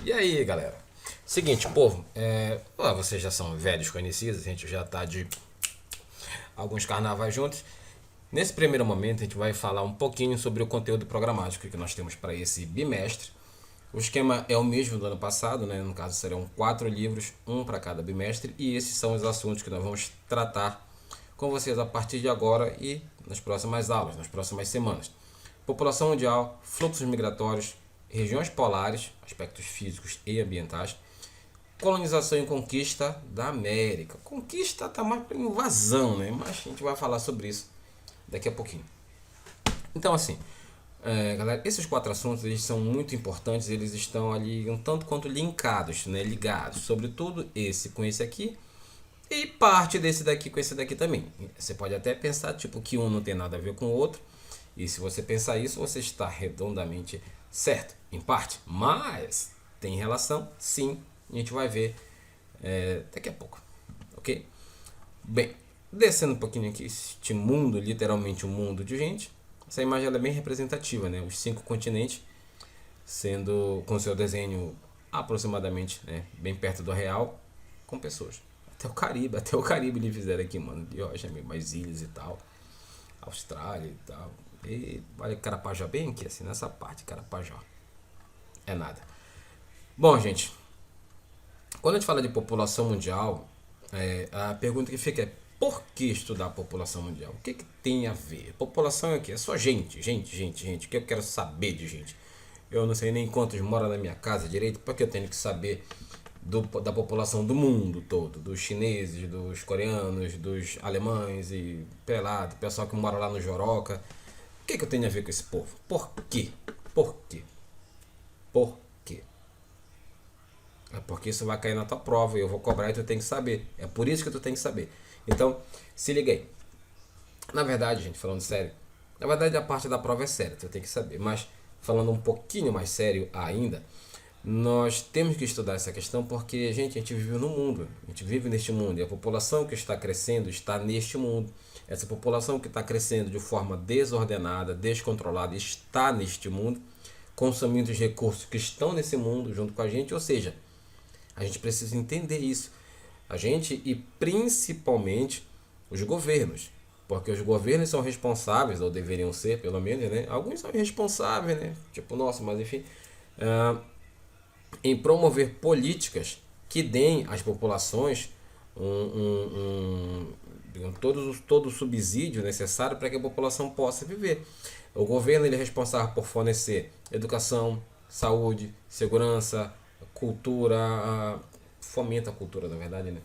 E aí, galera? Seguinte, povo, vocês já são velhos conhecidos, a gente já tá de alguns carnavais juntos. Nesse primeiro momento, a gente vai falar um pouquinho sobre o conteúdo programático que nós temos para esse bimestre. O esquema é o mesmo do ano passado, né? No caso, serão 4 livros, um para cada bimestre, e esses são os assuntos que nós vamos tratar com vocês a partir de agora e nas próximas aulas, nas próximas semanas. População mundial, fluxos migratórios, regiões polares, aspectos físicos e ambientais, colonização e conquista da América. Conquista está mais para invasão, né? Mas a gente vai falar sobre isso daqui a pouquinho. Então, assim, galera, esses 4 assuntos eles são muito importantes, eles estão ali um tanto quanto linkados, né? Ligados, sobretudo esse com esse aqui e parte desse daqui com esse daqui também. Você pode até pensar tipo que um não tem nada a ver com o outro, e se você pensar isso, você está redondamente certo, em parte, mas tem relação, sim, a gente vai ver daqui a pouco, ok? Bem, descendo um pouquinho aqui, este mundo, literalmente um mundo de gente, essa imagem ela é bem representativa, né? Os 5 continentes sendo com seu desenho aproximadamente, né, bem perto do real, com pessoas. Até o Caribe eles fizeram aqui, mano, de rocha, mais ilhas e tal, Austrália e tal. E olha Carapajó bem aqui, assim, nessa parte, Carapajó. É nada. Bom, gente, quando a gente fala de população mundial, a pergunta que fica é por que estudar a população mundial? O que tem a ver? População é o quê? É só gente. O que eu quero saber de gente? Eu não sei nem quantos moram na minha casa direito, porque eu tenho que saber da população do mundo todo, dos chineses, dos coreanos, dos alemães e pelado, pessoal que mora lá no Joroca. O que eu tenho a ver com esse povo? Por quê? Por quê? Por quê? É porque isso vai cair na tua prova e eu vou cobrar e tu tem que saber. É por isso que tu tem que saber. Então, se liga aí. Na verdade, gente, falando sério, na verdade a parte da prova é séria, tu tem que saber. Mas falando um pouquinho mais sério ainda, nós temos que estudar essa questão porque, gente, a gente vive no mundo, a gente vive neste mundo e a população que está crescendo está neste mundo. Essa população que está crescendo de forma desordenada, descontrolada, está neste mundo, consumindo os recursos que estão nesse mundo junto com a gente, ou seja, a gente precisa entender isso. A gente e principalmente os governos, porque os governos são responsáveis, ou deveriam ser, pelo menos, né? Alguns são irresponsáveis, né? Tipo, nossa, mas enfim, em promover políticas que deem às populações digamos, todo o subsídio necessário para que a população possa viver. O governo ele é responsável por fornecer educação, saúde, segurança, cultura, fomenta a cultura, na verdade, né?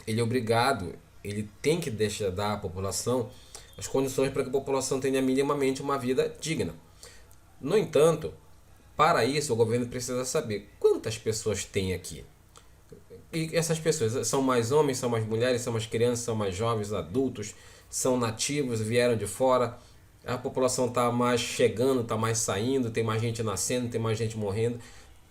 Ele é obrigado, ele tem que deixar dar à população as condições para que a população tenha minimamente uma vida digna. No entanto, para isso o governo precisa saber quantas pessoas tem aqui. E essas pessoas são mais homens, são mais mulheres, são mais crianças, são mais jovens, adultos, são nativos, vieram de fora. A população está mais chegando, está mais saindo, tem mais gente nascendo, tem mais gente morrendo.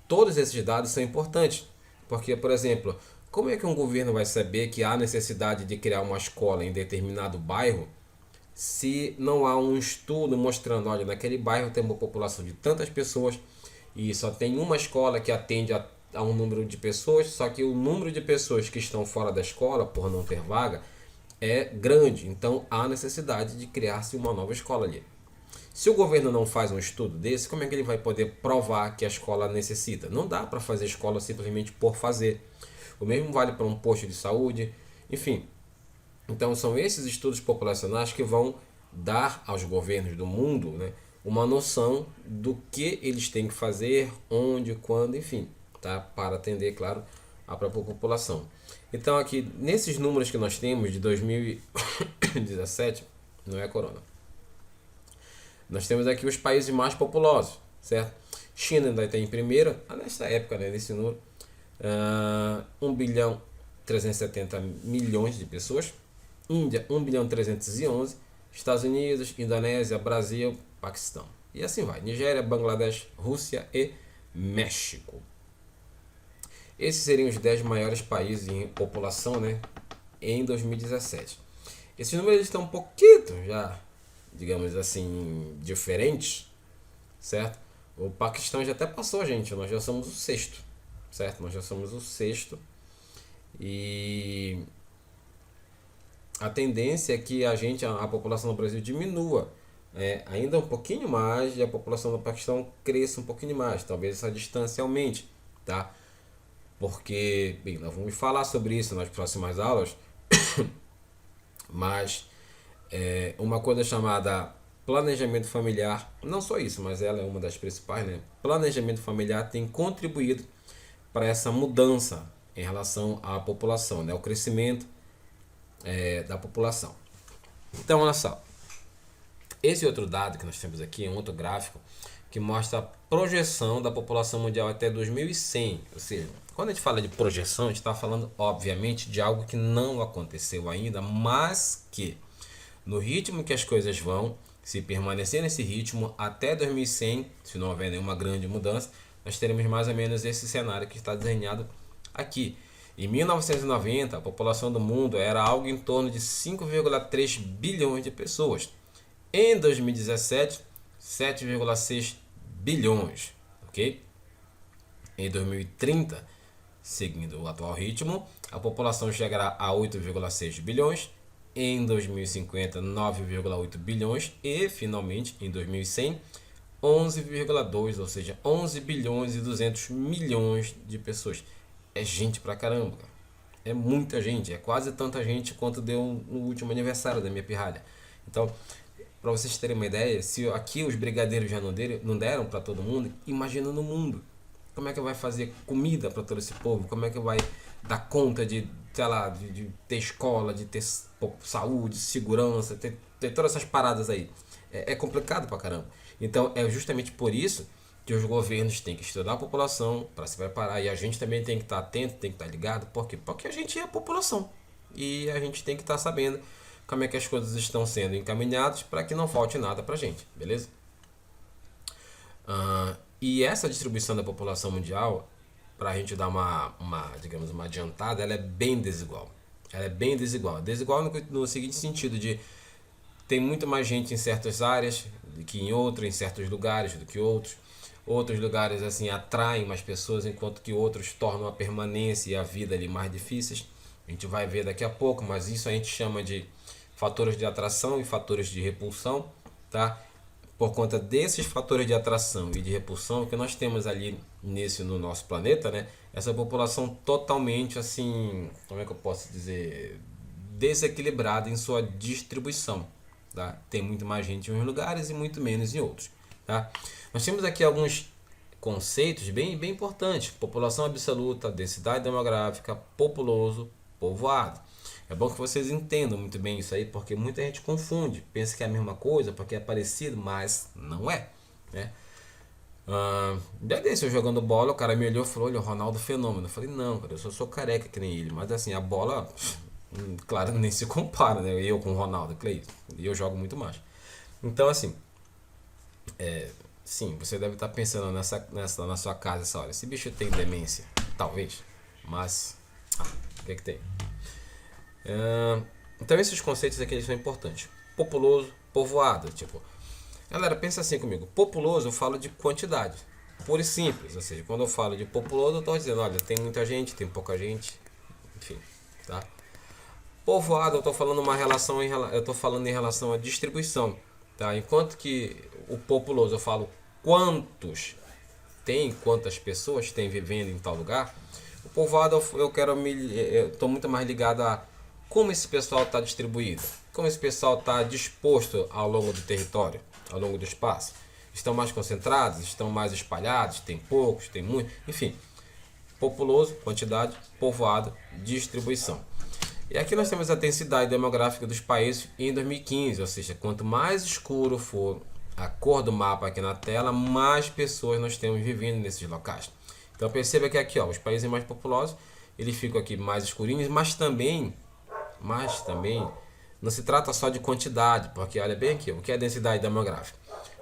Todos esses dados são importantes, porque, por exemplo, como é que um governo vai saber que há necessidade de criar uma escola em determinado bairro se não há um estudo mostrando, olha, naquele bairro tem uma população de tantas pessoas e só tem uma escola que atende a um número de pessoas, só que o número de pessoas que estão fora da escola, por não ter vaga, é grande. Então há necessidade de criar-se uma nova escola ali. Se o governo não faz um estudo desse, como é que ele vai poder provar que a escola necessita? Não dá para fazer escola simplesmente por fazer. O mesmo vale para um posto de saúde, enfim. Então são esses estudos populacionais que vão dar aos governos do mundo, né, uma noção do que eles têm que fazer, onde, quando, enfim, tá? Para atender, claro, a própria população. Então aqui, nesses números que nós temos de 2017, não é corona. Nós temos aqui os países mais populosos, certo? China ainda tem em primeiro, nessa época, né, nesse número, 1 bilhão 370 milhões de pessoas. Índia, 1 bilhão 311. Estados Unidos, Indonésia, Brasil, Paquistão. E assim vai. Nigéria, Bangladesh, Rússia e México. Esses seriam os 10 maiores países em população, né, em 2017. Esses números estão um pouquinho já, digamos assim, diferentes, certo? O Paquistão já até passou, gente. Nós já somos o sexto, certo? Nós já somos o sexto. E a tendência é que a população do Brasil diminua ainda um pouquinho mais e a população do Paquistão cresça um pouquinho mais. Talvez essa distância aumente, tá? Porque, bem, nós vamos falar sobre isso nas próximas aulas, mas uma coisa chamada planejamento familiar, não só isso, mas ela é uma das principais, né? Planejamento familiar tem contribuído para essa mudança em relação à população, né? O crescimento da população. Então, olha só, esse outro dado que nós temos aqui é um outro gráfico que mostra a projeção da população mundial até 2100. Ou seja, quando a gente fala de projeção, a gente está falando, obviamente, de algo que não aconteceu ainda, mas que, no ritmo que as coisas vão, se permanecer nesse ritmo até 2100, se não houver nenhuma grande mudança, nós teremos mais ou menos esse cenário que está desenhado aqui. Em 1990, a população do mundo era algo em torno de 5,3 bilhões de pessoas. Em 2017, 7,6 bilhões, ok? Em 2030, seguindo o atual ritmo, a população chegará a 8,6 bilhões, em 2050, 9,8 bilhões e, finalmente, em 2100, 11,2, ou seja, 11 bilhões e 200 milhões de pessoas. É gente pra caramba, cara. É muita gente, é quase tanta gente quanto deu no último aniversário da minha pirralha. Então, para vocês terem uma ideia, se aqui os brigadeiros já não deram para todo mundo, imagina no mundo. Como é que vai fazer comida para todo esse povo? Como é que vai dar conta de, sei lá, de ter escola, de ter saúde, segurança, ter todas essas paradas aí? É complicado pra caramba. Então é justamente por isso que os governos têm que estudar a população para se preparar. E a gente também tem que estar atento, tem que estar ligado. Por quê? Porque a gente é a população. E a gente tem que estar sabendo como é que as coisas estão sendo encaminhadas para que não falte nada pra gente, beleza? E essa distribuição da população mundial, para a gente dar digamos, uma adiantada, ela é bem desigual. Ela é bem desigual. Desigual no seguinte sentido de tem muito mais gente em certas áreas do que em outras, em certos lugares do que outros. Outros lugares assim atraem mais pessoas, enquanto que outros tornam a permanência e a vida ali mais difíceis. A gente vai ver daqui a pouco, mas isso a gente chama de fatores de atração e fatores de repulsão, tá? Por conta desses fatores de atração e de repulsão que nós temos ali no nosso planeta, né? Essa população totalmente assim, como é que eu posso dizer, desequilibrada em sua distribuição, tá? Tem muito mais gente em uns lugares e muito menos em outros, tá? Nós temos aqui alguns conceitos bem importantes: população absoluta, densidade demográfica, populoso, povoado. É bom que vocês entendam muito bem isso aí, porque muita gente confunde, pensa que é a mesma coisa, porque é parecido, mas não é, né? Já desse eu jogando bola, o cara me olhou e falou: olha, o Ronaldo Fenômeno. Eu falei: não, cara, eu sou careca que nem ele, mas assim, a bola, claro, nem se compara, né? Eu com o Ronaldo, Clay, e eu jogo muito mais. Então, assim, sim, você deve estar pensando na sua casa essa hora: esse bicho tem demência? Talvez, mas o que tem? Então esses conceitos aqui eles são importantes. Populoso, povoado, tipo, galera, pensa assim comigo: populoso eu falo de quantidade, pura e simples. Ou seja, quando eu falo de populoso eu estou dizendo, olha, tem muita gente, tem pouca gente, enfim, tá? Povoado eu estou falando eu estou falando em relação à distribuição, tá? Enquanto que o populoso eu falo quantas pessoas tem vivendo em tal lugar. O povoado eu estou muito mais ligado a como esse pessoal está distribuído, como esse pessoal está disposto ao longo do território, ao longo do espaço. Estão mais concentrados, estão mais espalhados, tem poucos, tem muitos, enfim. Populoso, quantidade, povoado, distribuição. E aqui nós temos a densidade demográfica dos países em 2015, ou seja, quanto mais escuro for a cor do mapa aqui na tela, mais pessoas nós temos vivendo nesses locais. Então perceba que aqui, ó, os países mais populosos, eles ficam aqui mais escurinhos, mas também não se trata só de quantidade, porque olha bem aqui, o que é a densidade demográfica?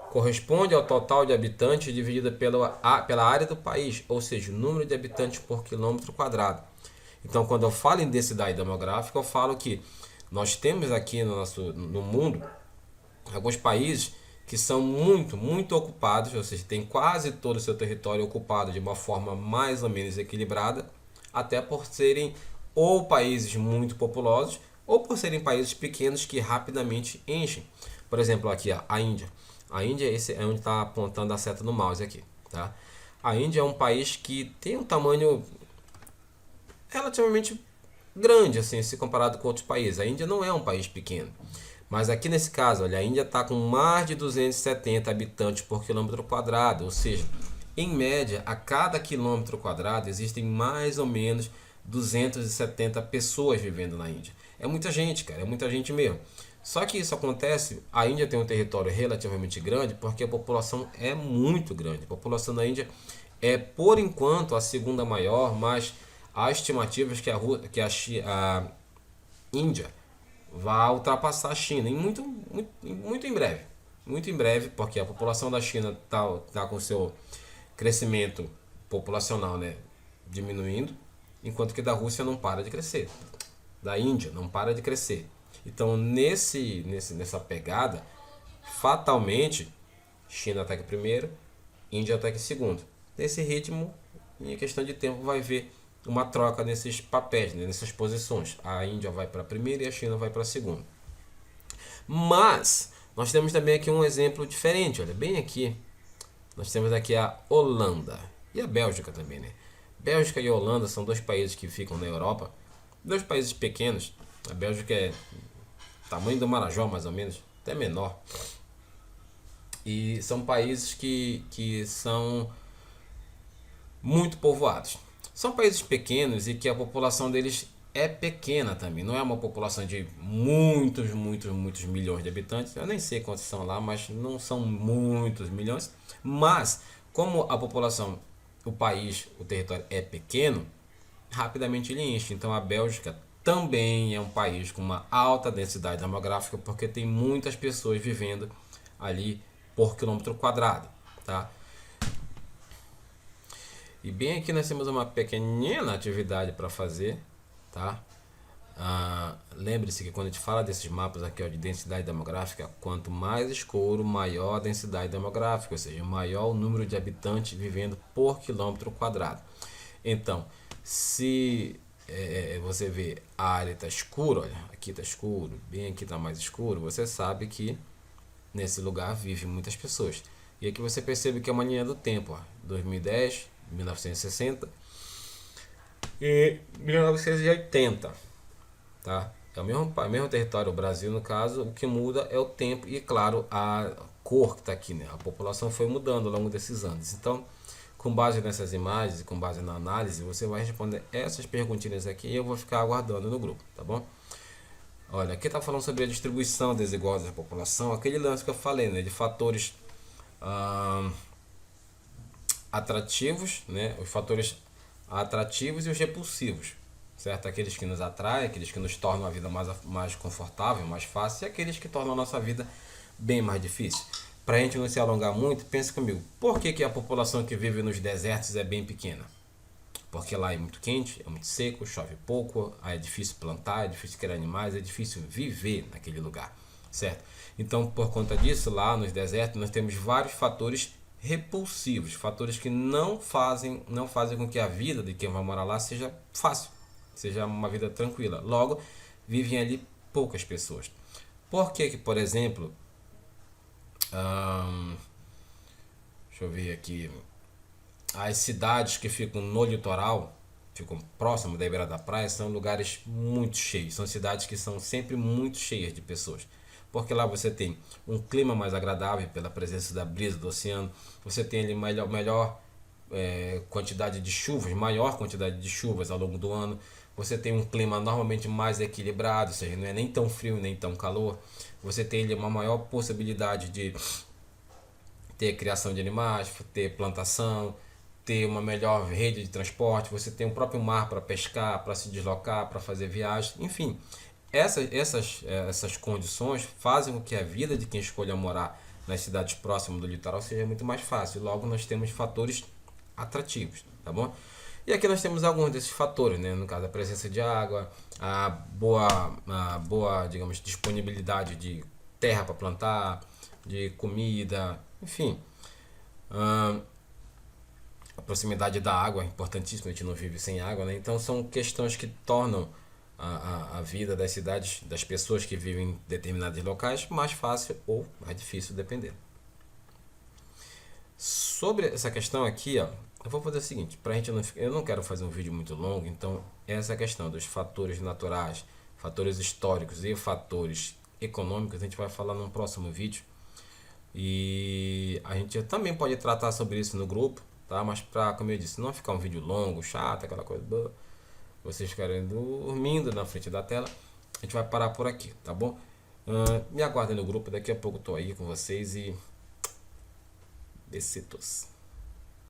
Corresponde ao total de habitantes dividido pela área do país, ou seja, o número de habitantes por quilômetro quadrado. Então, quando eu falo em densidade demográfica, eu falo que nós temos aqui no mundo alguns países que são muito ocupados, ou seja, tem quase todo o seu território ocupado de uma forma mais ou menos equilibrada, até por serem ou países muito populosos ou por serem países pequenos que rapidamente enchem. Por exemplo, aqui ó, a Índia. A Índia, esse é onde está apontando a seta no mouse aqui, tá? A Índia é um país que tem um tamanho relativamente grande, assim, se comparado com outros países. A Índia não é um país pequeno. Mas aqui nesse caso, olha, a Índia está com mais de 270 habitantes por quilômetro quadrado, ou seja, em média, a cada quilômetro quadrado existem mais ou menos 270 pessoas vivendo na Índia. É muita gente, cara, é muita gente mesmo. Só que isso acontece, a Índia tem um território relativamente grande porque a população é muito grande. A população da Índia é, por enquanto, a segunda maior, mas há estimativas que a Índia vai ultrapassar a China muito em breve. Muito em breve, porque a população da China tá com seu crescimento populacional, né, diminuindo, enquanto que da Rússia não para de crescer. Da Índia não para de crescer. Então, nessa pegada, fatalmente, China ataca primeiro, Índia ataca segundo. Nesse ritmo, em questão de tempo, vai ver uma troca nesses papéis, né, nessas posições. A Índia vai para a primeira e a China vai para a segunda. Mas, nós temos também aqui um exemplo diferente. Olha, bem aqui, nós temos aqui a Holanda e a Bélgica também, né? Bélgica e Holanda são dois países que ficam na Europa. Dois países pequenos. A Bélgica é tamanho do Marajó, mais ou menos, até menor. E são países que são muito povoados. São países pequenos e que a população deles é pequena também. Não é uma população de muitos milhões de habitantes. Eu nem sei quantos são lá, mas não são muitos milhões. Mas, como a população, o país, o território é pequeno, rapidamente ele enche. Então a Bélgica também é um país com uma alta densidade demográfica porque tem muitas pessoas vivendo ali por quilômetro quadrado, tá? E bem aqui nós temos uma pequenina atividade para fazer, tá? Lembre-se que quando a gente fala desses mapas aqui ó, de densidade demográfica, quanto mais escuro, maior a densidade demográfica, ou seja, maior o número de habitantes vivendo por quilômetro quadrado. Então, se você vê a área está escura, olha, aqui está escuro, bem aqui está mais escuro, você sabe que nesse lugar vive muitas pessoas. E aqui você percebe que é uma linha do tempo, ó, 2010, 1960 e 1980, tá? É o mesmo território, o Brasil no caso, o que muda é o tempo e, claro, a cor que está aqui, né? A população foi mudando ao longo desses anos. Então, com base nessas imagens e com base na análise, você vai responder essas perguntinhas aqui e eu vou ficar aguardando no grupo, tá bom? Olha, aqui está falando sobre a distribuição desigual da população, aquele lance que eu falei, né, de fatores atrativos, né, os fatores atrativos e os repulsivos, certo? Aqueles que nos atraem, aqueles que nos tornam a vida mais confortável, mais fácil, e aqueles que tornam a nossa vida bem mais difícil. Para a gente não se alongar muito, pense comigo, por que a população que vive nos desertos é bem pequena? Porque lá é muito quente, é muito seco, chove pouco, aí é difícil plantar, é difícil criar animais, é difícil viver naquele lugar, certo? Então, por conta disso, lá nos desertos, nós temos vários fatores repulsivos, fatores que não fazem com que a vida de quem vai morar lá seja fácil, seja uma vida tranquila. Logo, vivem ali poucas pessoas. Por que, por exemplo, deixa eu ver aqui, as cidades que ficam no litoral, ficam próximo da beira da praia, são lugares muito cheios, são cidades que são sempre muito cheias de pessoas. Porque lá você tem um clima mais agradável pela presença da brisa do oceano, você tem ali maior quantidade de chuvas, maior quantidade de chuvas ao longo do ano, você tem um clima normalmente mais equilibrado, ou seja, não é nem tão frio nem tão calor, você tem ali uma maior possibilidade de ter criação de animais, ter plantação, ter uma melhor rede de transporte, você tem o próprio mar para pescar, para se deslocar, para fazer viagens, enfim. Essas condições fazem com que a vida de quem escolha morar nas cidades próximas do litoral seja muito mais fácil. Logo, nós temos fatores atrativos, tá bom? E aqui nós temos alguns desses fatores, né? No caso, a presença de água, a boa, digamos, disponibilidade de terra para plantar, de comida, enfim. Ahn, a proximidade da água é importantíssima, a gente não vive sem água, né? Então são questões que tornam a vida das cidades, das pessoas que vivem em determinados locais, mais fácil ou mais difícil, dependendo. Sobre essa questão aqui, ó, eu vou fazer o seguinte, pra gente não, eu não quero fazer um vídeo muito longo, então essa questão dos fatores naturais, fatores históricos e fatores econômicos, a gente vai falar num próximo vídeo. E a gente também pode tratar sobre isso no grupo, tá? Mas pra, como eu disse, não ficar um vídeo longo, chato, aquela coisa, vocês ficarem dormindo na frente da tela, a gente vai parar por aqui, tá bom? Me aguardem no grupo, daqui a pouco eu tô aí com vocês e besitos.